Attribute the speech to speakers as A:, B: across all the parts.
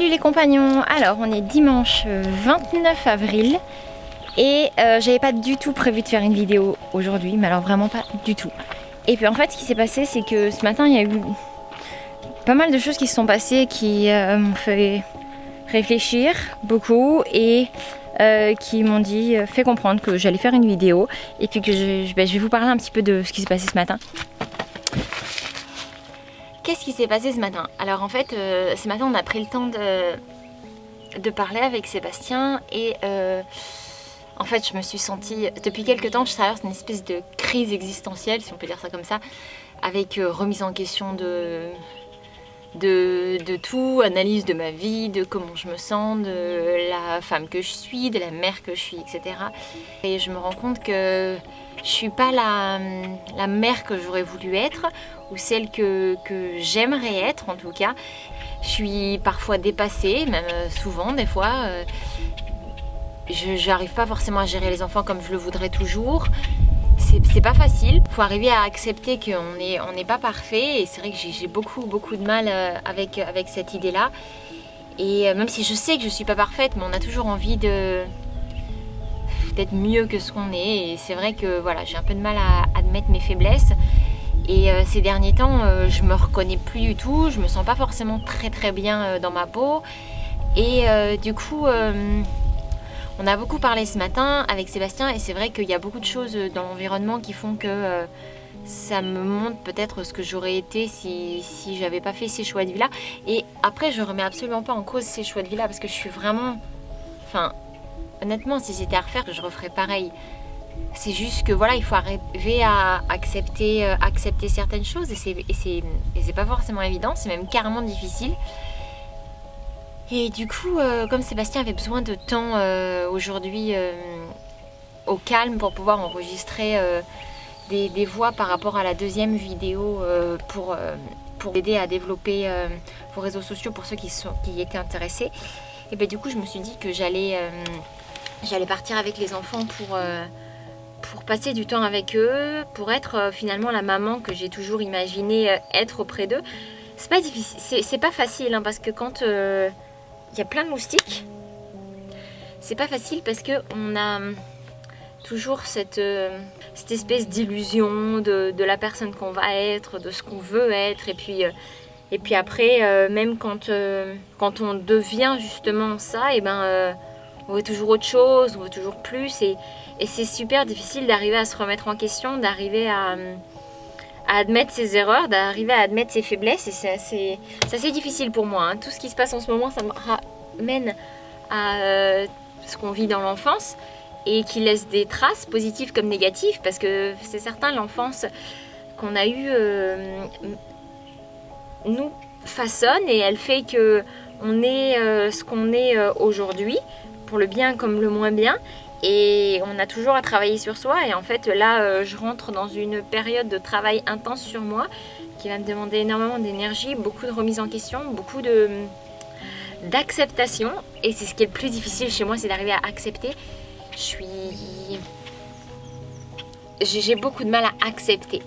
A: Salut les compagnons. Alors on est dimanche 29 avril et j'avais pas du tout prévu de faire une vidéo aujourd'hui, mais alors vraiment pas du tout. Et puis en fait ce qui s'est passé c'est que ce matin il y a eu pas mal de choses qui se sont passées qui m'ont fait réfléchir beaucoup et qui m'ont dit, fait comprendre que j'allais faire une vidéo et puis que je vais vous parler un petit peu de ce qui s'est passé ce matin. Qu'est-ce qui s'est passé ce matin? Alors en fait, ce matin on a pris le temps de parler avec Sébastien et en fait je me suis sentie, depuis quelques temps je traverse une espèce de crise existentielle, si on peut dire ça comme ça, avec remise en question de tout, analyse de ma vie, de comment je me sens, de la femme que je suis, de la mère que je suis, etc. Et je me rends compte que je suis pas la mère que j'aurais voulu être, ou celle que j'aimerais être en tout cas. Je suis parfois dépassée, même souvent des fois. Je n'arrive pas forcément à gérer les enfants comme je le voudrais toujours. C'est pas facile, il faut arriver à accepter qu'on n'est pas parfait et c'est vrai que j'ai beaucoup de mal avec cette idée-là. Et même si je sais que je suis pas parfaite, mais on a toujours envie d'être mieux que ce qu'on est. Et c'est vrai que voilà, j'ai un peu de mal à admettre mes faiblesses. Et ces derniers temps, je me reconnais plus du tout, je me sens pas forcément très bien dans ma peau. Et du coup... on a beaucoup parlé ce matin avec Sébastien et c'est vrai qu'il y a beaucoup de choses dans l'environnement qui font que ça me montre peut-être ce que j'aurais été si j'avais pas fait ces choix de vie là. Et après je remets absolument pas en cause ces choix de vie là parce que je suis vraiment... Enfin honnêtement si c'était à refaire je referais pareil. C'est juste que voilà il faut arriver à accepter certaines choses et c'est pas forcément évident, c'est même carrément difficile. Et du coup, comme Sébastien avait besoin de temps aujourd'hui au calme pour pouvoir enregistrer des voix par rapport à la deuxième vidéo pour aider à développer vos réseaux sociaux pour ceux qui étaient intéressés, et bien du coup je me suis dit que j'allais partir avec les enfants pour passer du temps avec eux, pour être finalement la maman que j'ai toujours imaginé être auprès d'eux. C'est pas difficile, c'est pas facile hein, parce que quand... il y a plein de moustiques. C'est pas facile parce qu'on a toujours cette espèce d'illusion de la personne qu'on va être, de ce qu'on veut être. Et puis après, même quand on devient justement ça, et ben, on veut toujours autre chose, on veut toujours plus. Et c'est super difficile d'arriver à se remettre en question, d'arriver à admettre ses erreurs, d'arriver à admettre ses faiblesses. Et c'est assez difficile pour moi hein. Tout ce qui se passe en ce moment, ça me ramène à ce qu'on vit dans l'enfance et qui laisse des traces positives comme négatives, parce que c'est certain, l'enfance qu'on a eue nous façonne et elle fait que on est ce qu'on est aujourd'hui, pour le bien comme le moins bien. Et on a toujours à travailler sur soi et en fait là je rentre dans une période de travail intense sur moi qui va me demander énormément d'énergie, beaucoup de remise en question, beaucoup d'acceptation. Et c'est ce qui est le plus difficile chez moi, c'est d'arriver à accepter. J'ai beaucoup de mal à accepter.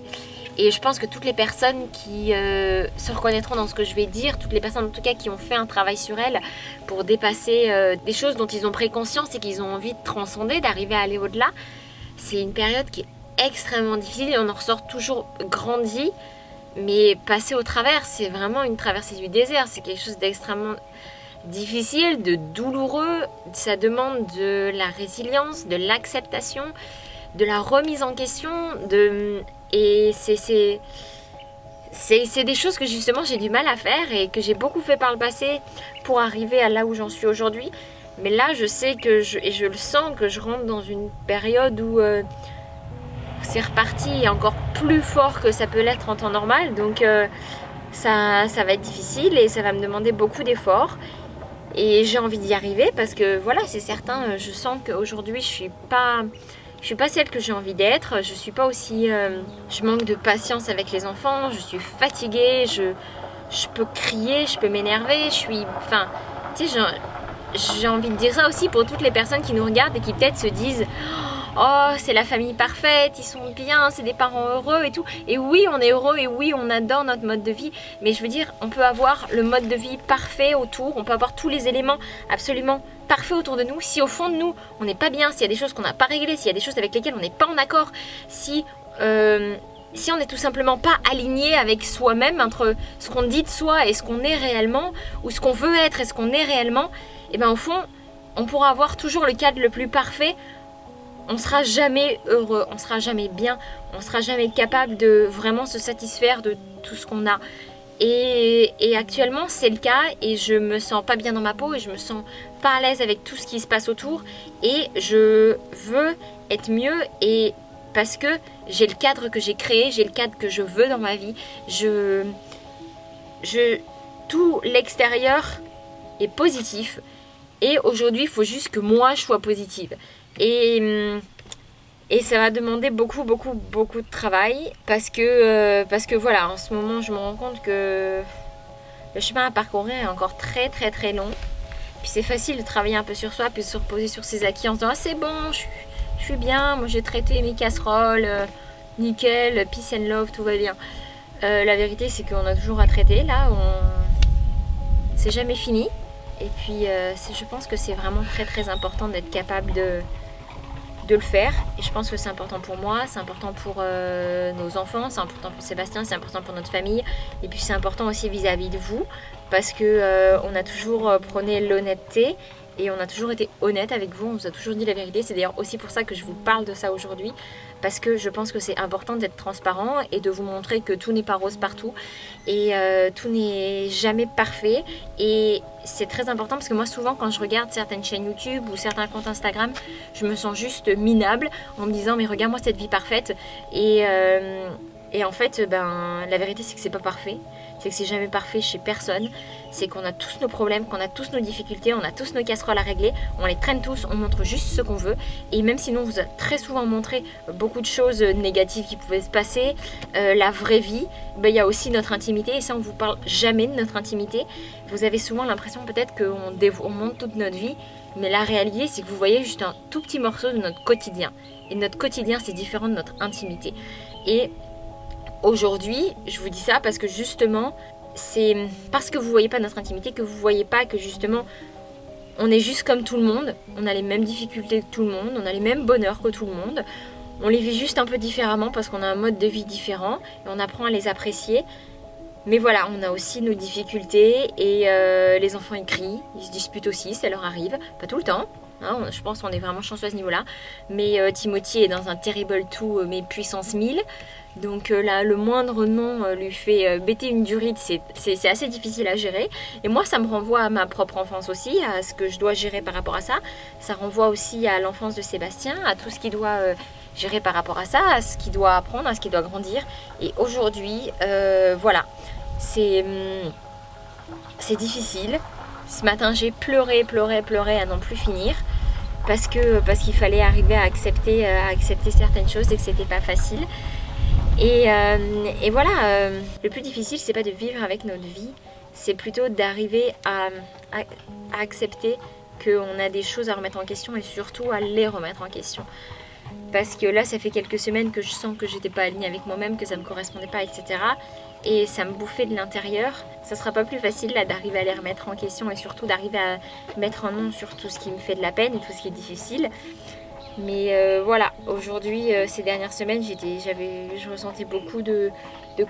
A: Et je pense que toutes les personnes qui se reconnaîtront dans ce que je vais dire, toutes les personnes en tout cas qui ont fait un travail sur elles pour dépasser des choses dont ils ont pris conscience et qu'ils ont envie de transcender, d'arriver à aller au-delà, c'est une période qui est extrêmement difficile et on en ressort toujours grandi, mais passer au travers, c'est vraiment une traversée du désert, c'est quelque chose d'extrêmement difficile, de douloureux, ça demande de la résilience, de l'acceptation, de la remise en question, et c'est des choses que justement j'ai du mal à faire et que j'ai beaucoup fait par le passé pour arriver à là où j'en suis aujourd'hui. Mais là je sais que et je le sens que je rentre dans une période où c'est reparti et encore plus fort que ça peut l'être en temps normal. Donc ça va être difficile et ça va me demander beaucoup d'efforts. Et j'ai envie d'y arriver parce que voilà, c'est certain, je sens qu'aujourd'hui je suis pas celle que j'ai envie d'être, je suis pas aussi... je manque de patience avec les enfants, je suis fatiguée, je peux crier, je peux m'énerver, je suis... Enfin, tu sais, j'ai envie de dire ça aussi pour toutes les personnes qui nous regardent et qui peut-être se disent oh c'est la famille parfaite, ils sont bien, c'est des parents heureux et tout. Et oui on est heureux et oui on adore notre mode de vie, mais je veux dire on peut avoir le mode de vie parfait autour, on peut avoir tous les éléments absolument parfaits autour de nous. Si au fond de nous on n'est pas bien, s'il y a des choses qu'on n'a pas réglées, s'il y a des choses avec lesquelles on n'est pas en accord, si on n'est tout simplement pas aligné avec soi-même entre ce qu'on dit de soi et ce qu'on est réellement, ou ce qu'on veut être et ce qu'on est réellement, et bien au fond on pourra avoir toujours le cadre le plus parfait, on sera jamais heureux, on sera jamais bien, on sera jamais capable de vraiment se satisfaire de tout ce qu'on a. Et actuellement c'est le cas et je me sens pas bien dans ma peau et je me sens pas à l'aise avec tout ce qui se passe autour et je veux être mieux, et parce que j'ai le cadre que j'ai créé, j'ai le cadre que je veux dans ma vie, tout l'extérieur est positif. Et aujourd'hui, il faut juste que moi, je sois positive. Et ça va demander beaucoup de travail. Parce que voilà, en ce moment, je me rends compte que le chemin à parcourir est encore très long. Puis c'est facile de travailler un peu sur soi, puis de se reposer sur ses acquis en se disant « Ah, c'est bon, je suis bien, moi j'ai traité mes casseroles, nickel, peace and love, tout va bien. » La vérité, c'est qu'on a toujours à traiter. Là, c'est jamais fini. Et puis je pense que c'est vraiment très important d'être capable de le faire. Et je pense que c'est important pour moi, c'est important pour nos enfants, c'est important pour Sébastien, c'est important pour notre famille. Et puis c'est important aussi vis-à-vis de vous, parce que on a toujours prôné l'honnêteté et on a toujours été honnête avec vous, on vous a toujours dit la vérité. C'est d'ailleurs aussi pour ça que je vous parle de ça aujourd'hui, parce que je pense que c'est important d'être transparent et de vous montrer que tout n'est pas rose partout et tout n'est jamais parfait. Et c'est très important parce que moi souvent quand je regarde certaines chaînes YouTube ou certains comptes Instagram, je me sens juste minable en me disant mais regarde-moi cette vie parfaite, et en fait la vérité c'est que c'est pas parfait, c'est que c'est jamais parfait chez personne, c'est qu'on a tous nos problèmes, qu'on a tous nos difficultés, on a tous nos casseroles à régler, on les traîne tous, on montre juste ce qu'on veut. Et même si nous on vous a très souvent montré beaucoup de choses négatives qui pouvaient se passer, la vraie vie, il y a aussi notre intimité, et ça on vous parle jamais de notre intimité. Vous avez souvent l'impression peut-être qu'on montre toute notre vie, mais la réalité c'est que vous voyez juste un tout petit morceau de notre quotidien. Et notre quotidien c'est différent de notre intimité. Et aujourd'hui, je vous dis ça parce que justement, c'est parce que vous ne voyez pas notre intimité que vous ne voyez pas que justement, on est juste comme tout le monde, on a les mêmes difficultés que tout le monde, on a les mêmes bonheurs que tout le monde, on les vit juste un peu différemment parce qu'on a un mode de vie différent et on apprend à les apprécier. Mais voilà, on a aussi nos difficultés et les enfants ils crient, ils se disputent aussi, ça leur arrive, pas tout le temps. Hein, je pense qu'on est vraiment chanceux à ce niveau-là. Mais Timothy est dans un terrible tout, mais puissance 1000. Donc là, le moindre nom lui fait bêter une durite, c'est assez difficile à gérer. Et moi, ça me renvoie à ma propre enfance aussi, à ce que je dois gérer par rapport à ça. Ça renvoie aussi à l'enfance de Sébastien, à tout ce qu'il doit gérer par rapport à ça, à ce qu'il doit apprendre, à ce qu'il doit grandir. Et aujourd'hui, voilà, c'est difficile. Ce matin, j'ai pleuré à n'en plus finir. Parce qu'il fallait arriver à accepter certaines choses et que c'était pas facile. Et voilà, le plus difficile, c'est pas de vivre avec notre vie, c'est plutôt d'arriver à accepter qu'on a des choses à remettre en question et surtout à les remettre en question. Parce que là, ça fait quelques semaines que je sens que j'étais pas alignée avec moi-même, que ça me correspondait pas, etc. Et ça me bouffait de l'intérieur. Ça sera pas plus facile là d'arriver à les remettre en question et surtout d'arriver à mettre un nom sur tout ce qui me fait de la peine et tout ce qui est difficile. Mais voilà, aujourd'hui, ces dernières semaines, je ressentais beaucoup de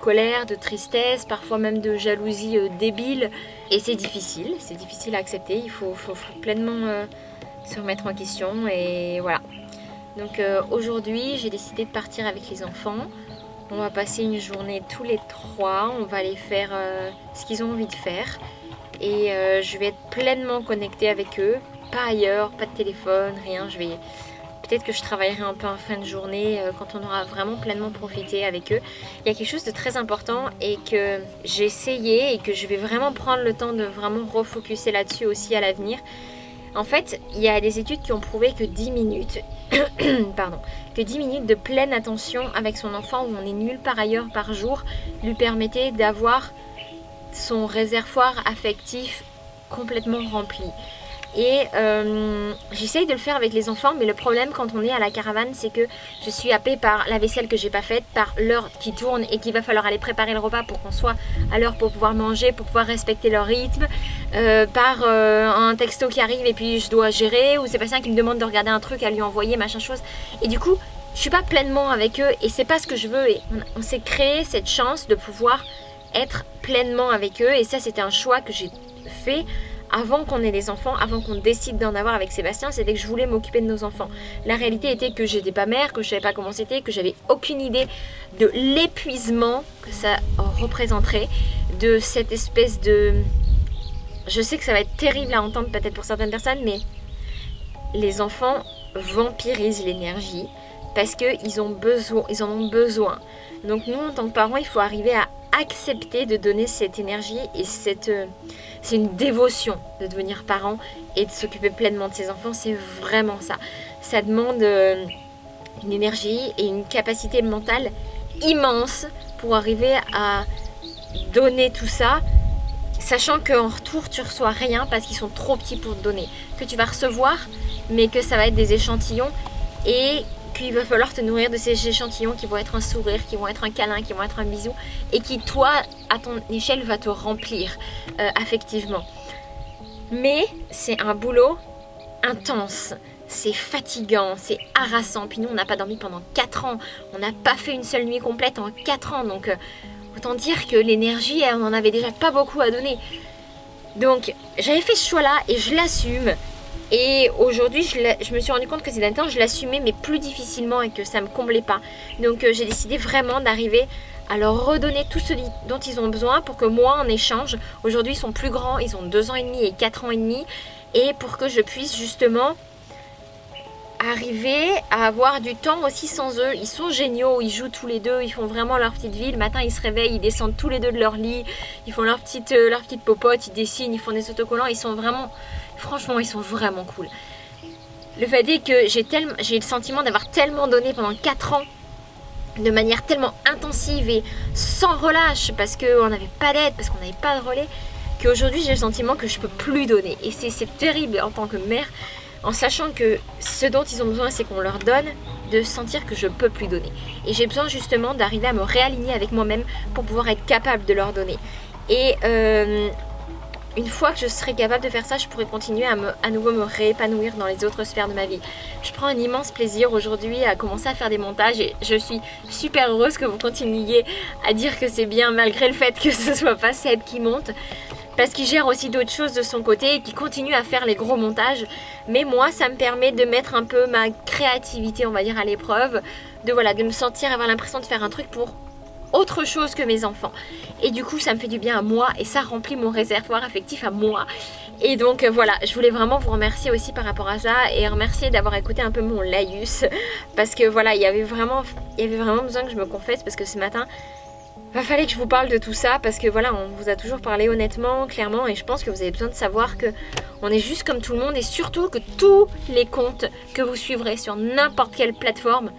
A: colère, de tristesse, parfois même de jalousie débile. Et c'est difficile à accepter, il faut pleinement se remettre en question et voilà. Donc aujourd'hui, j'ai décidé de partir avec les enfants. On va passer une journée tous les trois, on va aller faire ce qu'ils ont envie de faire. Et je vais être pleinement connectée avec eux, pas ailleurs, pas de téléphone, rien. Peut-être que je travaillerai un peu en fin de journée quand on aura vraiment pleinement profité avec eux. Il y a quelque chose de très important et que j'ai essayé et que je vais vraiment prendre le temps de vraiment refocuser là-dessus aussi à l'avenir. En fait, il y a des études qui ont prouvé que 10 minutes, que 10 minutes de pleine attention avec son enfant où on est nulle part ailleurs par jour lui permettait d'avoir son réservoir affectif complètement rempli. Et j'essaye de le faire avec les enfants, mais le problème quand on est à la caravane, c'est que je suis happée par la vaisselle que j'ai pas faite, par l'heure qui tourne et qu'il va falloir aller préparer le repas pour qu'on soit à l'heure pour pouvoir manger, pour pouvoir respecter leur rythme, par un texto qui arrive et puis je dois gérer, ou Sébastien qui me demande de regarder un truc à lui envoyer, machin chose. Et du coup, je suis pas pleinement avec eux et c'est pas ce que je veux. Et on s'est créé cette chance de pouvoir être pleinement avec eux, et ça c'était un choix que j'ai fait avant qu'on ait des enfants, avant qu'on décide d'en avoir avec Sébastien. C'était que je voulais m'occuper de nos enfants. La réalité était que j'étais pas mère, que je savais pas comment c'était, que j'avais aucune idée de l'épuisement que ça représenterait, de cette espèce de... Je sais que ça va être terrible à entendre peut-être pour certaines personnes, mais les enfants vampirisent l'énergie parce qu'ils en ont besoin. Donc nous, en tant que parents, il faut arriver à accepter de donner cette énergie, et c'est une dévotion de devenir parent et de s'occuper pleinement de ses enfants. C'est vraiment ça. Ça demande une énergie et une capacité mentale immense pour arriver à donner tout ça, sachant qu'en retour tu reçois rien parce qu'ils sont trop petits pour te donner, que tu vas recevoir mais que ça va être des échantillons, et qu'il va falloir te nourrir de ces échantillons qui vont être un sourire, qui vont être un câlin, qui vont être un bisou, et qui toi à ton échelle va te remplir affectivement. Mais c'est un boulot intense, c'est fatigant, c'est harassant. Puis nous on n'a pas dormi pendant 4 ans, on n'a pas fait une seule nuit complète en 4 ans, donc autant dire que l'énergie on n'en avait déjà pas beaucoup à donner. Donc j'avais fait ce choix là et je l'assume. Et aujourd'hui, je me suis rendu compte que ces derniers temps, je l'assumais, mais plus difficilement, et que ça me comblait pas. Donc j'ai décidé vraiment d'arriver à leur redonner tout ce dont ils ont besoin, pour que moi, en échange, aujourd'hui ils sont plus grands, ils ont 2 ans et demi et 4 ans et demi, et pour que je puisse justement arriver à avoir du temps aussi sans eux. Ils sont géniaux, ils jouent tous les deux, ils font vraiment leur petite vie. Le matin ils se réveillent, ils descendent tous les deux de leur lit, ils font leur petite popote, ils dessinent, ils font des autocollants, ils sont vraiment... Franchement, ils sont vraiment cool. Le fait est que j'ai le sentiment d'avoir tellement donné pendant 4 ans, de manière tellement intensive et sans relâche, parce qu'on n'avait pas d'aide, parce qu'on n'avait pas de relais, qu'aujourd'hui j'ai le sentiment que je peux plus donner. Et c'est terrible en tant que mère, en sachant que ce dont ils ont besoin, c'est qu'on leur donne, de sentir que je peux plus donner. Et j'ai besoin justement d'arriver à me réaligner avec moi-même pour pouvoir être capable de leur donner. Et... une fois que je serai capable de faire ça, je pourrai continuer à nouveau me réépanouir dans les autres sphères de ma vie. Je prends un immense plaisir aujourd'hui à commencer à faire des montages, et je suis super heureuse que vous continuiez à dire que c'est bien, malgré le fait que ce soit pas Seb qui monte, parce qu'il gère aussi d'autres choses de son côté et qui continue à faire les gros montages. Mais moi, ça me permet de mettre un peu ma créativité, on va dire, à l'épreuve, de me sentir, avoir l'impression de faire un truc pour autre chose que mes enfants, et du coup ça me fait du bien à moi, et ça remplit mon réservoir affectif à moi. Et donc voilà, je voulais vraiment vous remercier aussi par rapport à ça, et remercier d'avoir écouté un peu mon laïus, parce que voilà, il y avait vraiment besoin que je me confesse, parce que ce matin il fallait que je vous parle de tout ça, parce que voilà, on vous a toujours parlé honnêtement, clairement, et je pense que vous avez besoin de savoir que on est juste comme tout le monde, et surtout que tous les comptes que vous suivrez sur n'importe quelle plateforme,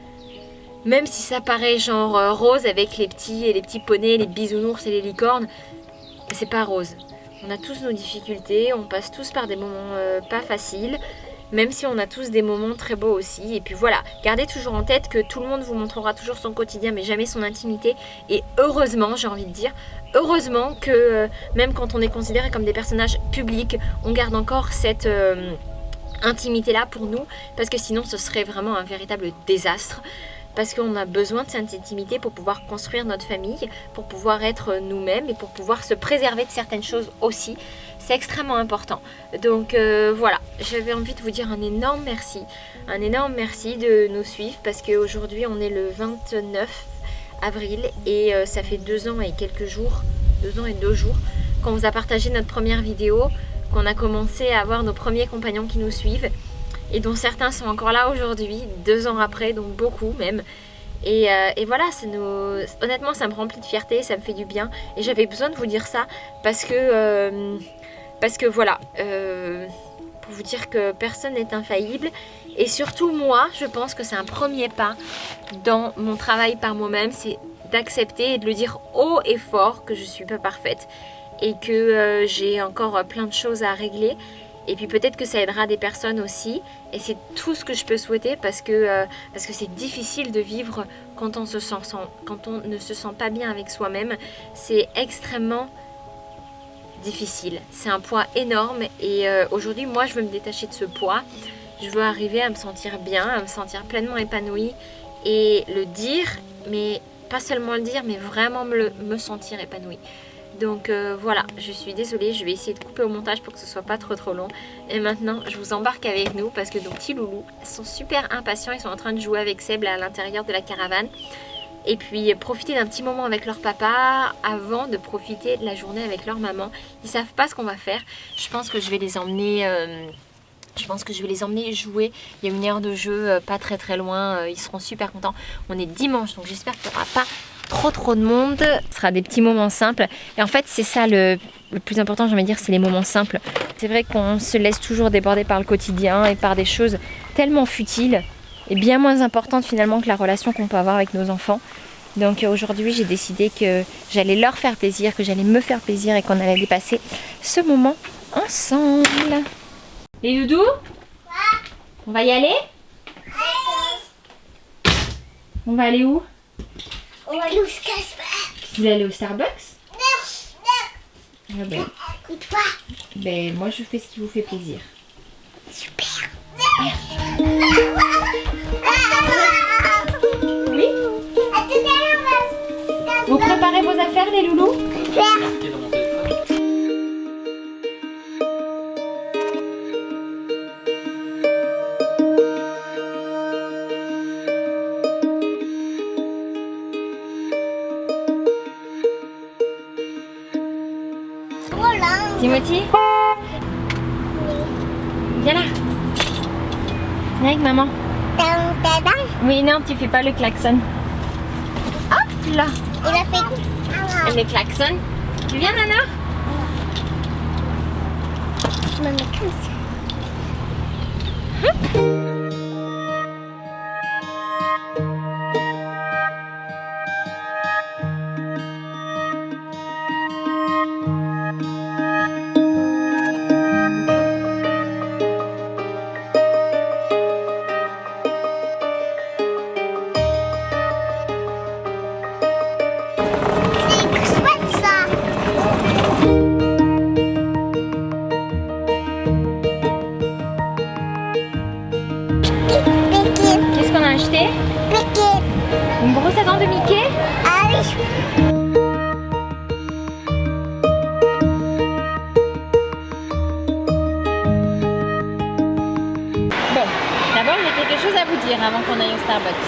A: même si ça paraît genre rose avec les petits poneys, les bisounours et les licornes, c'est pas rose. On a tous nos difficultés, on passe tous par des moments pas faciles, même si on a tous des moments très beaux aussi. Et puis voilà, gardez toujours en tête que tout le monde vous montrera toujours son quotidien, mais jamais son intimité. Et heureusement, j'ai envie de dire, heureusement que même quand on est considéré comme des personnages publics, on garde encore cette... intimité là pour nous, parce que sinon ce serait vraiment un véritable désastre. Parce qu'on a besoin de cette intimité pour pouvoir construire notre famille, pour pouvoir être nous-mêmes et pour pouvoir se préserver de certaines choses aussi. C'est extrêmement important. Donc voilà, j'avais envie de vous dire un énorme merci de nous suivre, parce qu'aujourd'hui on est le 29 avril et ça fait 2 ans et quelques jours, 2 ans et 2 jours qu'on vous a partagé notre première vidéo, qu'on a commencé à avoir nos premiers compagnons qui nous suivent, et dont certains sont encore là aujourd'hui, 2 ans après, donc beaucoup même. Et voilà, honnêtement ça me remplit de fierté, ça me fait du bien, et j'avais besoin de vous dire ça parce que voilà, pour vous dire que personne n'est infaillible, et surtout moi je pense que c'est un premier pas dans mon travail par moi-même, c'est d'accepter et de le dire haut et fort que je suis pas parfaite et que j'ai encore plein de choses à régler, Et puis peut-être que ça aidera des personnes aussi. Et c'est tout ce que je peux souhaiter parce que c'est difficile de vivre quand on ne se sent pas bien avec soi-même. C'est extrêmement difficile. C'est un poids énorme et aujourd'hui, moi, je veux me détacher de ce poids. Je veux arriver à me sentir bien, à me sentir pleinement épanouie et le dire, mais pas seulement le dire, mais vraiment me sentir épanouie. Donc voilà, je suis désolée, je vais essayer de couper au montage pour que ce soit pas trop long. Et maintenant, je vous embarque avec nous parce que nos petits loulous sont super impatients. Ils sont en train de jouer avec Seb là, à l'intérieur de la caravane. Et puis profiter d'un petit moment avec leur papa avant de profiter de la journée avec leur maman. Ils savent pas ce qu'on va faire. Je pense que je vais les emmener... jouer. Il y a une aire de jeu pas très loin. Ils seront super contents. On est dimanche, donc j'espère qu'il n'y aura pas trop de monde. Ce sera des petits moments simples. Et en fait, c'est ça le plus important, j'ai envie de dire, c'est les moments simples. C'est vrai qu'on se laisse toujours déborder par le quotidien et par des choses tellement futiles et bien moins importantes finalement que la relation qu'on peut avoir avec nos enfants. Donc aujourd'hui, j'ai décidé que j'allais leur faire plaisir, que j'allais me faire plaisir et qu'on allait passer ce moment ensemble. Les doudous, on va y aller? On va aller où?
B: On va aller au Starbucks.
A: Vous allez aller au Starbucks?
B: Non.
A: Ah ben,
B: Et toi?
A: Ben moi je fais ce qui vous fait plaisir.
B: Super.
A: Oui? Vous préparez vos affaires les loulous? Timothy? Viens là. Viens avec maman. Oui, non, tu fais pas le klaxon. Hop là.
B: Il a fait
A: Le klaxon. Tu viens, Nana?
B: Je me mets comme ça.
A: Qu'est-ce qu'on a acheté? Une brosse à dents de Mickey?
B: Ah oui.
A: Bon, d'abord j'ai quelque chose à vous dire avant qu'on aille au Starbucks.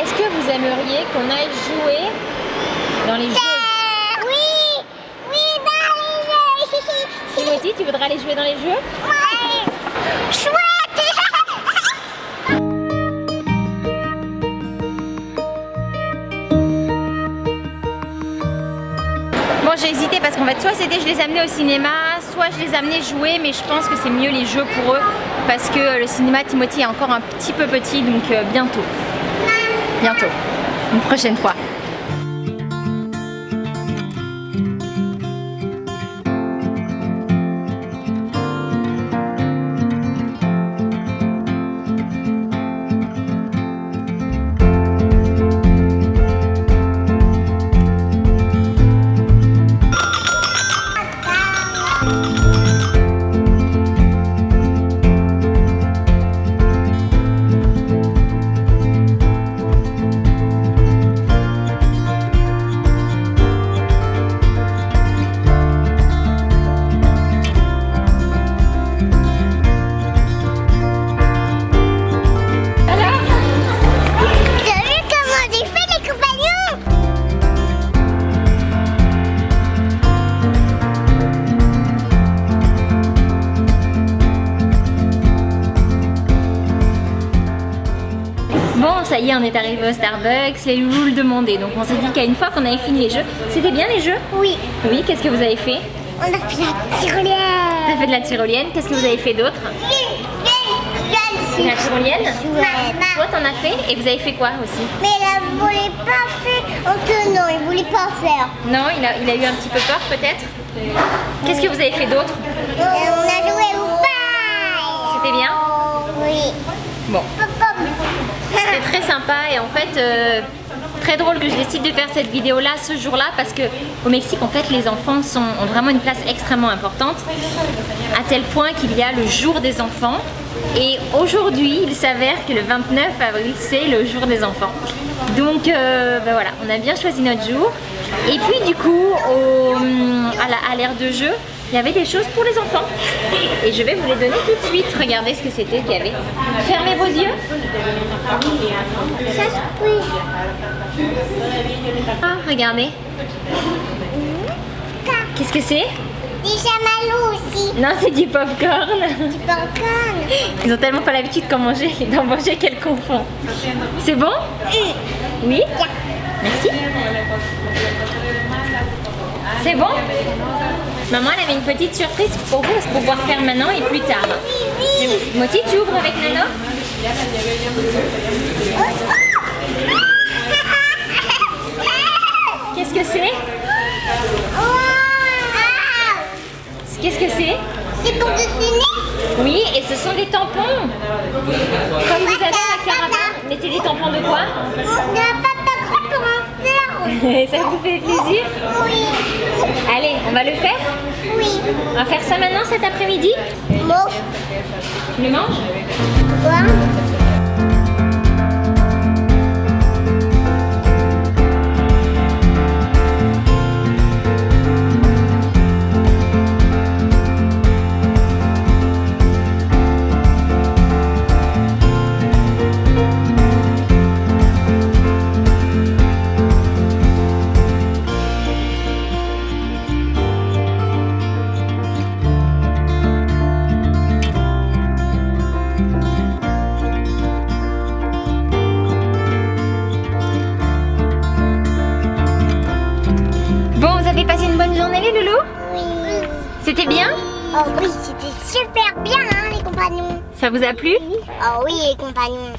A: Est-ce que vous aimeriez qu'on aille jouer dans les jeux?
B: Oui, dans les jeux.
A: Timothy, tu voudrais aller jouer dans les jeux?
B: Ouais. Chouette.
A: Bon, j'ai hésité parce qu'en fait, soit c'était je les amenais au cinéma, soit je les amenais jouer, mais je pense que c'est mieux les jeux pour eux parce que le cinéma, Timothy est encore un petit peu petit, donc bientôt. Bientôt. Une prochaine fois. Ça y est, on est arrivé au Starbucks, les loulous le demandaient. Donc on s'est dit qu'à une fois qu'on avait fini les jeux, c'était bien les jeux?
B: Oui.
A: Oui, qu'est-ce que vous avez fait?
B: On a fait la tyrolienne.
A: On a fait de la tyrolienne, qu'est-ce que vous avez fait d'autre? La tyrolienne? Toi t'en as fait? Et vous avez fait quoi aussi?
B: Mais elle ne voulait pas faire Antonin, il voulait pas faire.
A: Non, il a eu un petit peu peur peut-être? Qu'est-ce que vous avez fait d'autre?
B: On a joué
A: C'était bien?
B: Oui.
A: Bon. C'était très sympa et en fait très drôle que je décide de faire cette vidéo là ce jour là parce que au Mexique en fait les enfants ont vraiment une place extrêmement importante à tel point qu'il y a le jour des enfants et aujourd'hui il s'avère que le 29 avril c'est le jour des enfants. Donc ben voilà, on a bien choisi notre jour et puis du coup à l'aire de jeu il y avait des choses pour les enfants et je vais vous les donner tout de suite. Regardez ce que c'était qu'il y avait. Fermez vos yeux.
B: Ça surprise.
A: Ah, regardez. Qu'est-ce que c'est?
B: Des chamallows aussi.
A: Non, c'est du popcorn.
B: Du popcorn.
A: Ils ont tellement pas l'habitude d'en manger qu'elles confondent. C'est bon? Oui? Merci. C'est bon? Maman, elle avait une petite surprise pour vous, pour pouvoir faire maintenant et plus tard. Moti, tu ouvres avec Nano? Qu'est-ce que c'est? Qu'est-ce que c'est?
B: C'est pour dessiner?
A: Oui, et ce sont des tampons. Comme vous avez à la caravane. Mais c'est des tampons de quoi?
B: On n'a pas croix pour en faire.
A: Ça vous fait plaisir?
B: Oui.
A: Allez, on va le faire?
B: Oui.
A: On va faire ça maintenant cet après-midi?
B: Bon.
A: Tu le manges?
B: Quoi?
A: Bon, vous avez passé une bonne journée les loulous?
B: Oui.
A: C'était bien?
B: Oh oui, c'était super bien, hein, les compagnons.
A: Ça vous a plu?
B: Oh oui, les compagnons.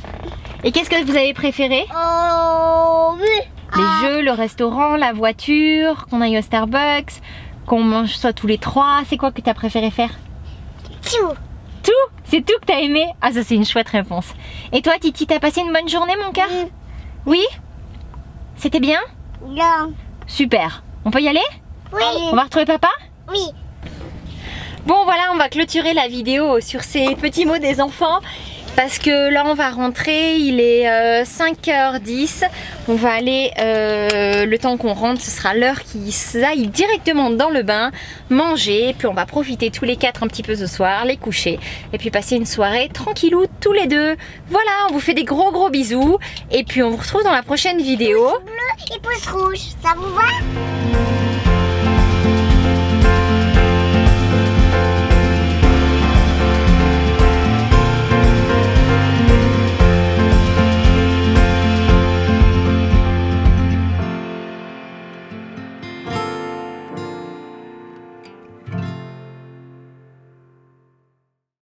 A: Et qu'est-ce que vous avez préféré?
B: Oh oui.
A: Les jeux, le restaurant, la voiture, qu'on aille au Starbucks, qu'on mange soit tous les trois. C'est quoi que tu as préféré faire?
B: Tout.
A: Tout? C'est tout que t'as aimé? Ah, ça c'est une chouette réponse. Et toi Titi, t'as passé une bonne journée mon cœur? Oui? C'était bien?
B: Non.
A: Super. On peut y aller?
B: Oui.
A: On va retrouver papa?
B: Oui.
A: Bon voilà, on va clôturer la vidéo sur ces petits mots des enfants. Parce que là on va rentrer, il est 5h10. On va aller, le temps qu'on rentre, ce sera l'heure qu'ils aillent directement dans le bain, manger. Puis on va profiter tous les quatre un petit peu ce soir, les coucher. Et puis passer une soirée tranquillou tous les deux. Voilà, on vous fait des gros bisous. Et puis on vous retrouve dans la prochaine vidéo.
B: Pouce bleu et pouce rouge, ça vous va?